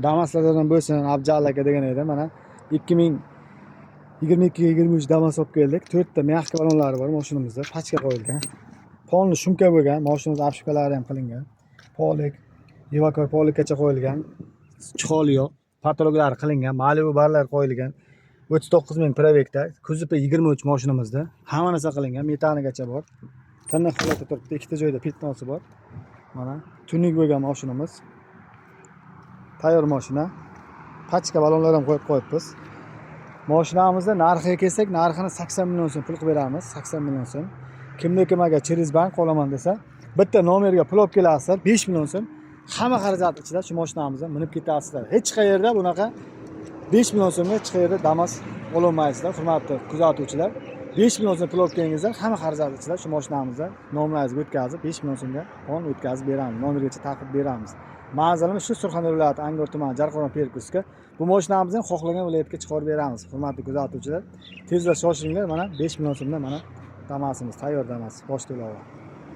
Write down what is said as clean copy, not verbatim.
Damaslardan bo'lsin, Abjal aka degan edi. Mana 2022-23 Damas olib keldik. 4 ta mexika balonlari bor mashinamizda. Pachka qo'yilgan. Polni shumka bo'lgan. Mashinamiz obshkalari ham qilingan. Polik, evakor polikgacha qo'yilgan. Chiholi yo'q. Patologlari qilingan. Malibu barlar qo'yilgan. 39 ming probekda. Kuzupi 23 mashinamizda. Hamma narsa qilingan. Metanigacha bor. Tiniq holatda turibdi. Ikkita joyda pitnosi bor. Mana tuning bo'lgan mashinamiz. Tayyor mashina. Pachka balonlar ham qo'yib qo'yibmiz. Mashinamizda narxiga kelsak, narxini 80 million so'm pul qilib beramiz. 80 million so'm. Kimnikim agar Chiriz bank olaman desa, bitta nomerga pul olib kelasizlar, 5 million so'm. Hamma xarajat ichida shu mashinamizda minib ketasizlar. Hech qayerda bunaqa 5 million so'mga hech qayerda Damas ololmaysizlar, hurmatli kuzatuvchilar. 5 million so'm pul olib kelingizlar, hamma xarajat ichida shu mashinamizda nominatsiyaga o'tkazib 5 million so'mga qon o'tkazib beramiz. Nomergacha taqib beramiz. Manzilimiz shu Surxondaryo viloyati Angor tumani Jarqo'rg'on Perkuska. Bu mashinamizni xohlagan viloyatga chiqarib beramiz. Hurmatli kuzatuvchilar, tezda shoshilinglar. Mana 5 million so'mdan mana Damasimiz tayyor Damas bosh to'lovi.